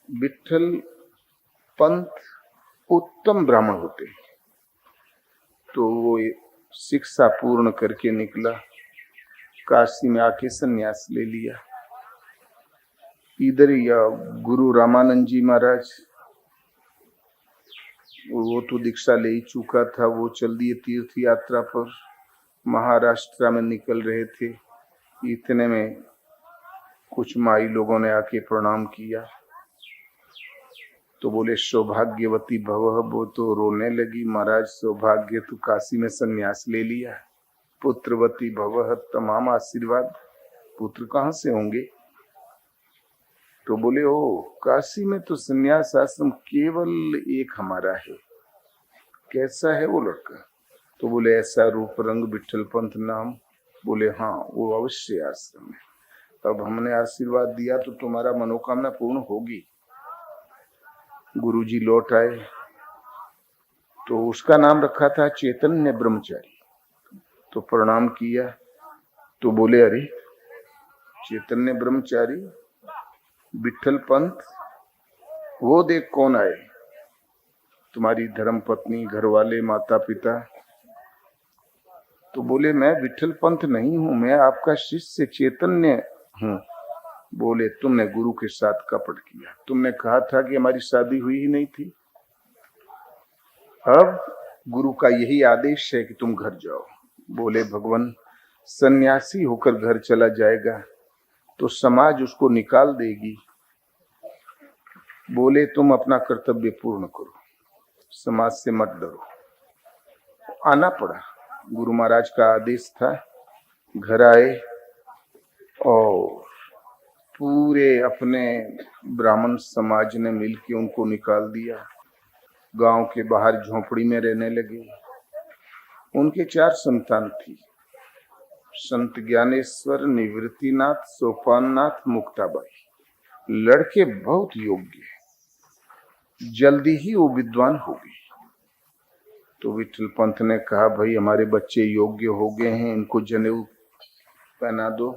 विठल पंत उत्तम ब्राह्मण होते हैं। तो वो शिक्षा पूर्ण करके निकला, काशी में आके संन्यास ले लिया। इधर या गुरु रामानंद जी महाराज, वो तो दीक्षा ले ही चुका था, वो चल दिए तीर्थ यात्रा पर, महाराष्ट्र में निकल रहे थे। इतने में कुछ माई लोगों ने आके प्रणाम किया, तो बोले सौभाग्यवती भवः। वो तो रोने लगी, महाराज सौभाग्य, तो काशी में संन्यास ले लिया। पुत्रवती भवः, तमाम आशीर्वाद, पुत्र कहाँ से होंगे? तो बोले ओ, काशी में तो संन्यास आश्रम केवल एक हमारा है। कैसा है वो लड़का? तो बोले ऐसा रूप रंग विठल पंत नाम। बोले हाँ, वो अवश्य आश्रम है। अब हमने आशीर्वाद दिया तो तुम्हारा मनोकामना पूर्ण होगी। गुरुजी लौट आए, तो उसका नाम रखा था चैतन्य ब्रह्मचारी। तो प्रणाम किया, तो बोले अरे चैतन्य ब्रह्मचारी, विठल पंत, वो देख कौन आए, तुम्हारी धर्म पत्नी, घर वाले, माता पिता। तो बोले मैं विठल पंत नहीं हूं, मैं आपका शिष्य चैतन्य हूं। बोले तुमने गुरु के साथ कपट किया, तुमने कहा था कि हमारी शादी हुई ही नहीं थी। अब गुरु का यही आदेश है कि तुम घर जाओ। बोले भगवान, सन्यासी होकर घर चला जाएगा तो समाज उसको निकाल देगी। बोले तुम अपना कर्तव्य पूर्ण करो, समाज से मत डरो। आना पड़ा, गुरु महाराज का आदेश था। घर आए और पूरे अपने ब्राह्मण समाज ने मिलकर उनको निकाल दिया। गांव के बाहर झोपड़ी में रहने लगे। उनके 4 संतान थी, संत ज्ञानेश्वर, निवृत्तिनाथ, सोपाननाथ, मुक्ताबाई। लड़के बहुत योग्य, जल्दी ही वो विद्वान हो गए। तो विठल पंत ने कहा भाई हमारे बच्चे योग्य हो गए हैं, इनको जनेऊ पहना दो।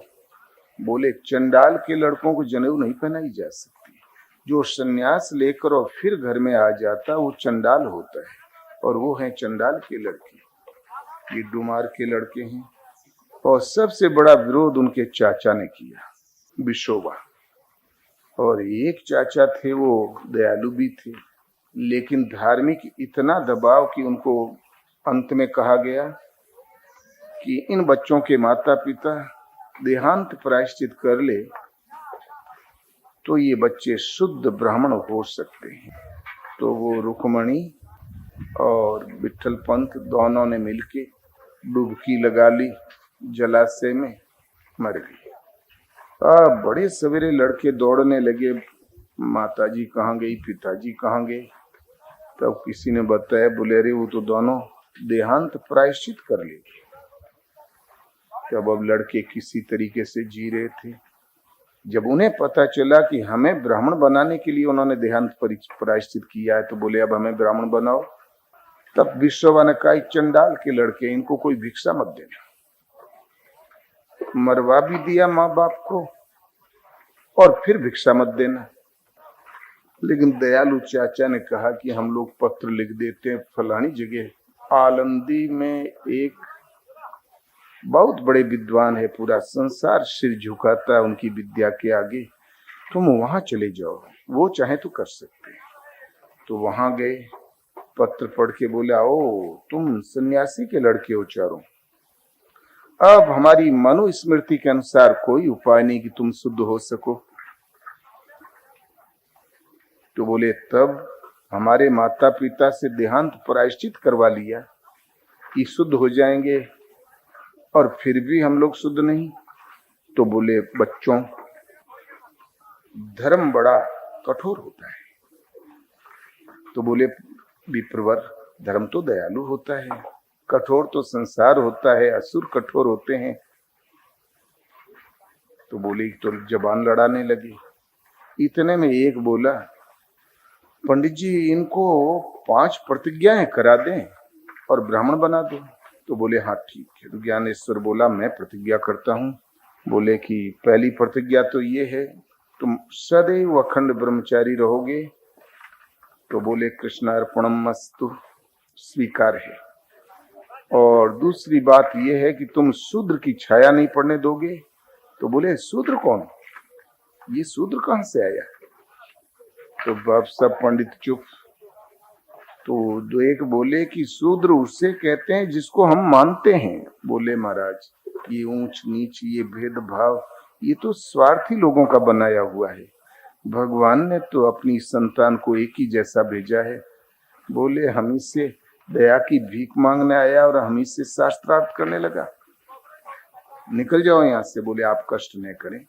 बोले चंडाल के लड़कों को जनेऊ नहीं पहनाई जा सकती। जो सन्यास लेकर और फिर घर में आ जाता वो चंडाल होता है, और वो है चंडाल के लड़के, ये डुमार के लड़के हैं। और सबसे बड़ा विरोध उनके चाचा ने किया, विशोबा। और एक चाचा थे वो दयालु भी थे, लेकिन धार्मिक इतना दबाव कि उनको अंत में कहा गया कि इन बच्चों के माता पिता देहांत प्रायश्चित कर ले तो ये बच्चे शुद्ध ब्राह्मण हो सकते हैं। तो वो रुक्मणी और विठल पंत दोनों ने मिलके डुबकी लगा ली जलाशय में, मर गई। बड़े सवेरे लड़के दौड़ने लगे, माताजी कहाँ गई, पिताजी कहाँ गए। तब किसी ने बताया, बोले अरे वो तो दोनों देहांत प्रायश्चित कर ले। तब अब लड़के किसी तरीके से जी रहे थे। जब उन्हें पता चला कि हमें ब्राह्मण बनाने के लिए उन्होंने देहांत प्रायश्चित किया है, तो बोले अब हमें ब्राह्मण बनाओ। तब विश्ववा ने कहा चंडाल के लड़के, इनको कोई भिक्षा मत देना। मरवा भी दिया माँ बाप को और फिर भिक्षा मत देना। लेकिन दयालु चाचा ने कहा कि हम लोग पत्र लिख देते हैं, फलानी जगह आलंदी में एक बहुत बड़े विद्वान है, पूरा संसार सिर झुकाता है उनकी विद्या के आगे, तुम वहां चले जाओ, वो चाहे तो कर सकते हैं। तो वहां गए, पत्र पढ़ के बोला ओ तुम सन्यासी के लड़के हो चारों, अब हमारी मनुस्मृति के अनुसार कोई उपाय नहीं कि तुम शुद्ध हो सको। तो बोले तब हमारे माता पिता से देहांत प्रायश्चित करवा लिया कि शुद्ध हो जाएंगे, और फिर भी हम लोग शुद्ध नहीं। तो बोले बच्चों, धर्म बड़ा कठोर होता है। तो बोले विप्रवर, धर्म तो दयालु होता है, कठोर तो संसार होता है, असुर कठोर होते हैं। तो बोले तो जबान लड़ाने लगे। इतने में एक बोला, पंडित जी इनको 5 प्रतिज्ञाएं करा दें और ब्राह्मण बना दो। तो बोले हाँ ठीक है। तो ज्ञानेश्वर बोला मैं प्रतिज्ञा करता हूँ। बोले कि पहली प्रतिज्ञा तो ये है, तुम सदैव अखंड ब्रह्मचारी रहोगे तो बोले कृष्णार्पणम मस्तु, स्वीकार है। और दूसरी बात यह है कि तुम शूद्र की छाया नहीं पड़ने दोगे तो बोले शूद्र कौन, ये शूद्र कहां से आया। तो बाप सब पंडित चुप। तो दो एक बोले कि शूद्र उससे कहते हैं जिसको हम मानते हैं। बोले महाराज ये ऊंच नीच, ये भेदभाव, ये तो स्वार्थी लोगों का बनाया हुआ है। भगवान ने तो अपनी संतान को एक ही जैसा भेजा है। बोले हम इससे दया की भीख मांगने आया और हम इससे शास्त्रार्थ करने लगा, निकल जाओ यहां से। बोले आप कष्ट न करें,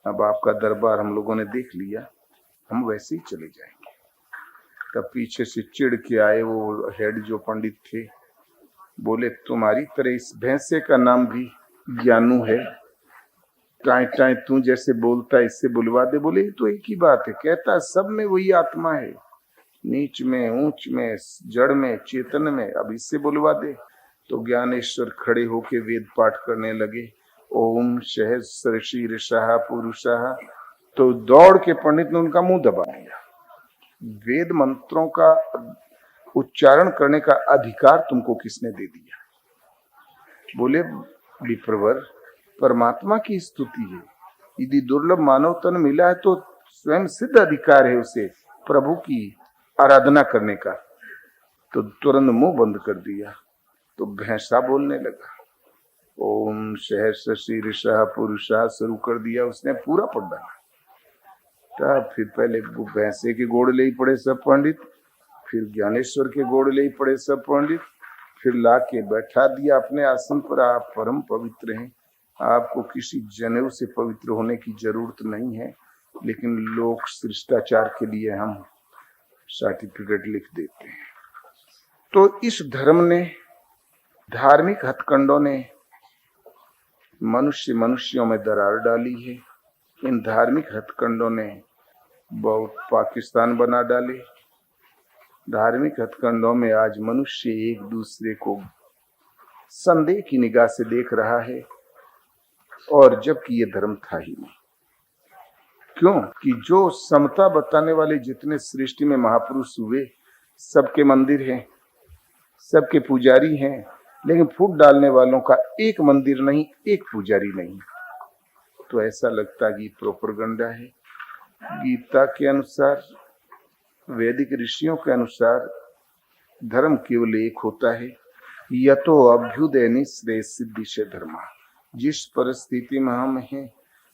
अब आपका दरबार हम लोगों ने देख लिया, हम वैसे ही चले जाएंगे। तब पीछे से चिढ़ के आए वो हेड जो पंडित थे। बोले तुम्हारी तरह इस भैंसे का नाम भी ज्ञानू है, टाई टाई तू जैसे बोलता है इससे बुलवा दे। बोले ये तो एक ही बात है, कहता सब में वही आत्मा है, नीच में, ऊंच में, जड़ में, चेतन में, अब इससे बुलवा दे। तो ज्ञानेश्वर खड़े होके वेद पाठ करने लगे, ओम सहस्र शीर्षः पुरुषः। तो दौड़ के पंडित ने उनका मुंह दबा दिया। वेद मंत्रों का उच्चारण करने का अधिकार तुमको किसने दे दिया। बोले विप्रवर परमात्मा की स्तुति है, यदि दुर्लभ मानव तन मिला है तो स्वयं सिद्ध अधिकार है उसे प्रभु की आराधना करने का। तो तुरंत मुंह बंद कर दिया। तो भैंसा बोलने लगा, ओम सहस्र शीर्षः पुरुषः शुरू कर दिया उसने, पूरा पढ़ डाला। तब फिर पहले भैंसे के गोड़ ले ही पड़े सब पंडित, फिर ज्ञानेश्वर के गोड़ ले ही पड़े सब पंडित, फिर ला के बैठा दिया अपने आसन पर। आप परम पवित्र हैं, आपको किसी जनेऊ से पवित्र होने की जरूरत नहीं है, लेकिन लोक शिष्टाचार के लिए हम सर्टिफिकेट लिख देते हैं। तो इस धर्म ने, धार्मिक हथकंडों ने मनुष्यों में दरार डाली है। इन धार्मिक हथकंडों ने बहुत पाकिस्तान बना डाले। धार्मिक हथकंडों में आज मनुष्य एक दूसरे को संदेह की निगाह से देख रहा है, और जबकि ये धर्म था ही नहीं। क्यों कि जो समता बताने वाले जितने सृष्टि में महापुरुष हुए, सबके मंदिर हैं, सबके पुजारी हैं, लेकिन फूट डालने वालों का एक मंदिर नहीं, एक पुजारी नहीं। तो ऐसा लगता कि प्रोपगंडा है। गीता के अनुसार, वैदिक ऋषियों के अनुसार धर्म केवल एक होता है, यतो अभ्युदय निश्रेय सिद्धि से धर्म। जिस परिस्थिति में हम हैं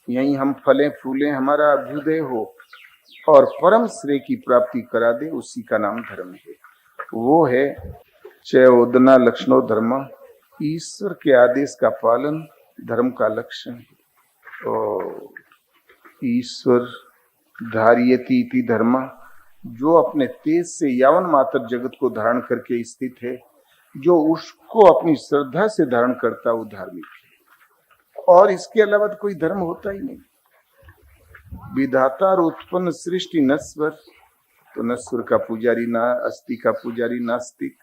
यहीं हम फलें फूलें, हमारा अभ्युदय हो और परम श्रेय की प्राप्ति करा दे, उसी का नाम धर्म है। वो है चयोदना लक्षणो धर्म, ईश्वर के आदेश का पालन धर्म का लक्षण है। और ईश्वर धार्यति इति धर्म, जो अपने तेज से यावन मात्र जगत को धारण करके स्थित है, जो उसको अपनी श्रद्धा से धारण करता वो धार्मिक है। और इसके अलावा तो कोई धर्म होता ही नहीं। विधाता और उत्पन्न सृष्टि नश्वर, तो नश्वर का पुजारी ना, अस्थि का पुजारी नास्तिक।